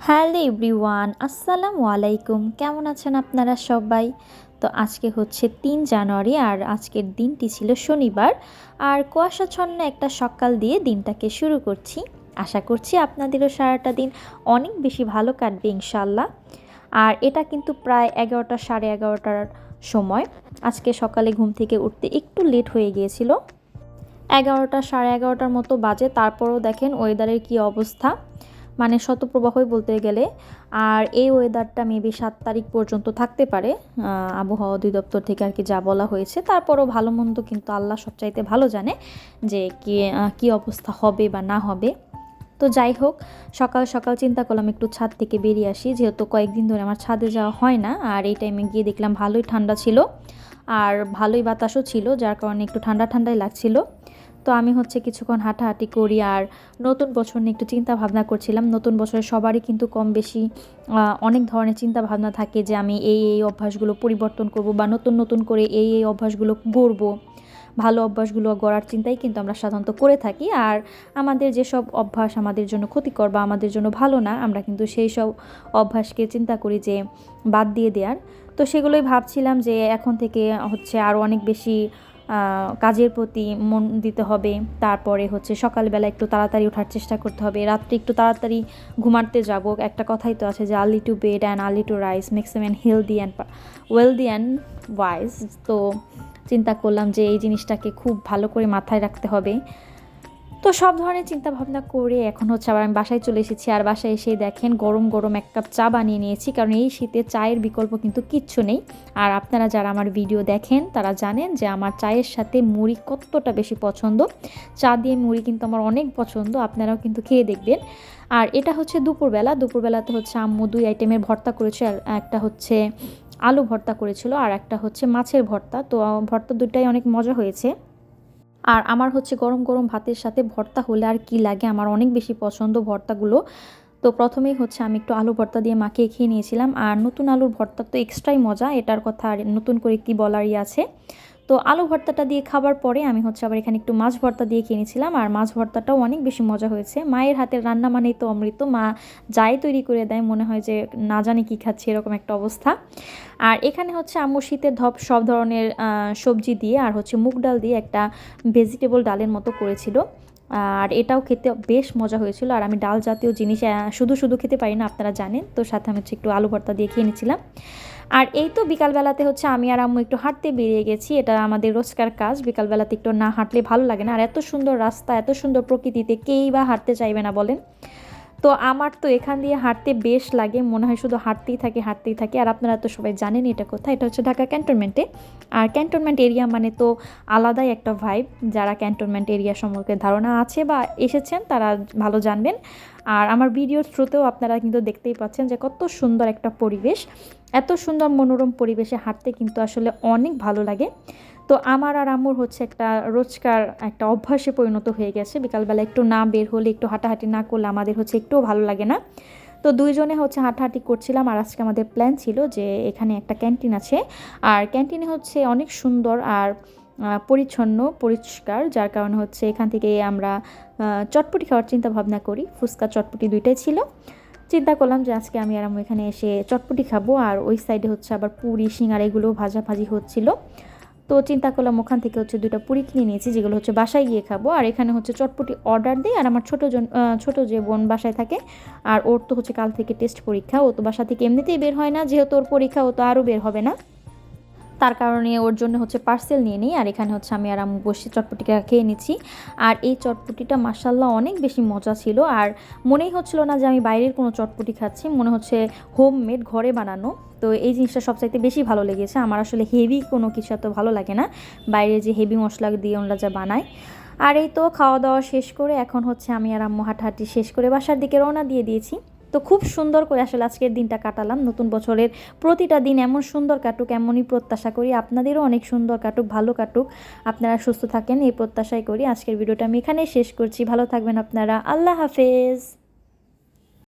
Hello everyone, আসসালামু আলাইকুম। কেমন আছেন আপনারা সবাই? তো আজকে হচ্ছে ৩ জানুয়ারি আর আজকের দিনটি ছিল শনিবার। আর কুয়াশাচ্ছন্ন একটা সকাল দিয়ে দিনটাকে শুরু করছি। আশা করছি আপনাদেরও সারাটা দিন অনেক বেশি ভালো কাটবে ইনশাল্লাহ। আর এটা কিন্তু প্রায় ১১টা ১১:৩০টার সময়। আজকে সকালে ঘুম থেকে উঠতে একটু লেট হয়ে গিয়েছিল। ১১টা ১১:৩০টার মতো বাজে, তারপরও দেখেন ওয়েদারের কী অবস্থা, মানে শতপ্রবাহই বলতে গেলে। আর এই ওয়েদারটা মেবি ৭ তারিখ পর্যন্ত থাকতে পারে, আবহাওয়া অধিদপ্তর থেকে আর কি যা বলা হয়েছে। তারপরও ভালো মন্দ কিন্তু আল্লাহ সবচাইতে ভালো জানে যে কী অবস্থা হবে বা না হবে। তো যাই হোক, সকাল সকাল চিন্তা করলাম একটু ছাদ থেকে বেরিয়ে আসি, যেহেতু কয়েকদিন ধরে আমার ছাদে যাওয়া হয় না। আর এই টাইমে গিয়ে দেখলাম ভালোই ঠান্ডা ছিল আর ভালোই বাতাসও ছিল, যার কারণে একটু ঠান্ডা ঠান্ডাই লাগছিল। তো আমি হচ্ছে কিছুক্ষণ হাঁটাহাঁটি করি আর নতুন বছর নিয়ে একটু চিন্তা ভাবনা করছিলাম। নতুন বছরে সবারই কিন্তু কম বেশি অনেক ধরনের চিন্তা ভাবনা থাকে যে আমি এই অভ্যাসগুলো পরিবর্তন করব বা নতুন নতুন করে এই অভ্যাসগুলো গড়ব। ভালো অভ্যাসগুলো গড়ার চিন্তাই কিন্তু আমরা সাধারণত করে থাকি। আর আমাদের যেসব অভ্যাস আমাদের জন্য ক্ষতিকর বা আমাদের জন্য ভালো না, আমরা কিন্তু সেই সব অভ্যাসকে চিন্তা করি যে বাদ দিয়ে দেওয়ার। তো সেগুলোই ভাবছিলাম যে এখন থেকে হচ্ছে আরও অনেক বেশি কাজের প্রতি মন দিতে হবে। তারপরে হচ্ছে সকালবেলা একটু তাড়াতাড়ি ওঠার চেষ্টা করতে হবে, রাত্রে একটু তাড়াতাড়ি ঘুমাতে যাব। একটা কথাই তো আছে যে early to bed and early to rise makes a man healthy and wealthy and wise. তো চিন্তা করলাম যে এই জিনিসটাকে খুব ভালো করে মাথায় রাখতে হবে। তো সব ধরনের চিন্তা ভাবনা করে এখন হচ্ছে আবার আমি বাসায় চলে এসেছি। আর বাসায় এসেই দেখেন গরম গরম ১ কাপ চা বানিয়ে নিয়েছি, কারণ এই শীতে চায়ের বিকল্প কিন্তু কিচ্ছু নেই। আর আপনারা যারা আমার ভিডিও দেখেন তারা জানেন যে আমার চায়ের সাথে মুড়ি কতটা বেশি পছন্দ। চা দিয়ে মুড়ি কিন্তু আমার অনেক পছন্দ, আপনারাও কিন্তু খেয়ে দেখবেন। আর এটা হচ্ছে দুপুরবেলাতে হচ্ছে আম্মু ২ আইটেমের ভর্তা করেছে, আর একটা হচ্ছে আলু ভর্তা করেছিল আর একটা হচ্ছে মাছের ভর্তা। তো ভর্তা দুটাই অনেক মজা হয়েছে। আর আমার হচ্ছে গরম গরম ভাতের সাথে ভর্তা হলে আর কি লাগে, আমার অনেক বেশি পছন্দ ভর্তাগুলো। তো প্রথমেই হচ্ছে আমি একটু আলু ভর্তা দিয়ে মাখিয়ে খেয়ে নিয়েছিলাম। আর নতুন আলুর ভর্তা তো এক্সট্রাই মজা, এটার কথা আর নতুন করে কি বলারই আছে। তো আলু ভর্তাটা দিয়ে খাবার পরে আমি হচ্ছে আবার এখানে একটু মাছ ভর্তা দিয়ে খেয়ে নিয়েছিলাম। আর মাছ ভর্তাটাও অনেক বেশি মজা হয়েছে। মায়ের হাতের রান্না মানেই তো অমৃত, মা যাই তৈরি করে দেয় মনে হয় যে না জানি কী খাচ্ছি, এরকম একটা অবস্থা। আর এখানে হচ্ছে আম্মু শীতের ধপ সব ধরনের সবজি দিয়ে আর হচ্ছে মুগ ডাল দিয়ে একটা ভেজিটেবল ডালের মতো করেছিল। আর এটাও খেতে বেশ মজা হয়েছিল। আর আমি ডাল জাতীয় জিনিস শুধু শুধু খেতে পারি না, আপনারা জানেন। তো সাথে আমি হচ্ছে একটু আলু ভর্তা দিয়ে খেয়ে নিচ্ছিলাম। আর এই তো বিকালবেলাতে হচ্ছে আমি আর আম্মু একটু হাঁটতে বেরিয়ে গেছি। এটা আমাদের রোজকার কাজ, বিকালবেলাতে একটু না হাঁটলে ভালো লাগে না। আর এত সুন্দর রাস্তা, এত সুন্দর প্রকৃতিতে কেই বা হাঁটতে চাইবে না বলেন? তো আমার তো এখান দিয়ে হাঁটতে বেশ লাগে, মনে হয় শুধু হাঁটতেই থাকি। আর আপনারা তো সবাই জানেন এটা কোথায়, এটা হচ্ছে ঢাকা ক্যান্টনমেন্টে। আর ক্যান্টনমেন্ট এরিয়া মানে তো আলাদাই একটা ভাইব। যারা ক্যান্টনমেন্ট এরিয়া সম্পর্কে ধারণা আছে বা এসেছেন তারা ভালো জানবেন। আর আমার ভিডিওর থ্রুতেও আপনারা কিন্তু দেখতেই পাচ্ছেন যে কত সুন্দর একটা পরিবেশ। এত সুন্দর মনোরম পরিবেশে হাঁটতে কিন্তু আসলে অনেক ভালো লাগে। তো আমার আর আম্মুর হচ্ছে একটা রোজকার একটা অভ্যাসে পরিণত হয়ে গেছে, বিকালবেলা একটু না বের হলে, একটু হাঁটাহাঁটি না করলে আমাদের হচ্ছে একটুও ভালো লাগে না। তো দুইজনে হচ্ছে হাঁটাহাঁটি করছিলাম। আর আজকে আমাদের প্ল্যান ছিল যে এখানে একটা ক্যান্টিন আছে, আর ক্যান্টিনে হচ্ছে অনেক সুন্দর আর পরিচ্ছন্ন পরিষ্কার, যার কারণে হচ্ছে এখান থেকে আমরা চটপটি খাওয়ার চিন্তা ভাবনা করি। ফুচকা চটপটি দুইটাই ছিল। চিন্তা করলাম যে আজকে আমি আর আম্মু এখানে এসে চটপটি খাবো। আর ওই সাইডে হচ্ছে আবার পুরি সিঙ্গারা এগুলোও ভাজাভাজি হচ্ছিল। তো চিন্তা করলাম ওখান থেকে হচ্ছে 2টা পুরি কিনে নিয়েছি, যেগুলো হচ্ছে বাসায় গিয়ে খাবো। আর এখানে হচ্ছে চটপটি অর্ডার দিই। আর আমার ছোটো যে বোন বাসায় থাকে, আর ওর তো হচ্ছে কাল থেকে টেস্ট পরীক্ষা, ও তো বাসা থেকে এমনিতেই বের হয় না, যেহেতু ওর পরীক্ষা ও তো আরও বের হবে না। তার কারণে ওর জন্য হচ্ছে পার্সেল নিয়ে নিই। আর এখানে হচ্ছে আমি আর আম্মু বসে চটপটিটা খেয়ে নিচ্ছি। আর এই চটপটিটা মাশাআল্লাহ অনেক বেশি মজা ছিল। আর মনেই হচ্ছিল না যে আমি বাইরের কোনো চটপটি খাচ্ছি, মনে হচ্ছে হোমমেড, ঘরে বানানো। তো এই জিনিসটা সবচাইতে বেশি ভালো লেগেছে আমার। আসলে হেভি কোনো কিছু এত ভালো লাগে না, বাইরে যে হেভি মশলা দিয়ে ওনারা যা বানায়। আর এই তো খাওয়া দাওয়া শেষ করে এখন হচ্ছে আমি আর আম্মু হাঁটাহাঁটি শেষ করে বাসার দিকে রওনা দিয়ে দিয়েছি। তো খুব সুন্দর করে আসলে আজকের দিনটা কাটালাম। নতুন বছরের প্রতিটা দিন এমন সুন্দর কাটুক, এমনই প্রত্যাশা করি। আপনাদেরও অনেক সুন্দর কাটুক, ভালো কাটুক, আপনারা সুস্থ থাকেন এই প্রত্যাশাই করি। আজকের ভিডিওটা আমি এখানেই শেষ করছি। ভালো থাকবেন আপনারা। আল্লাহ হাফেজ।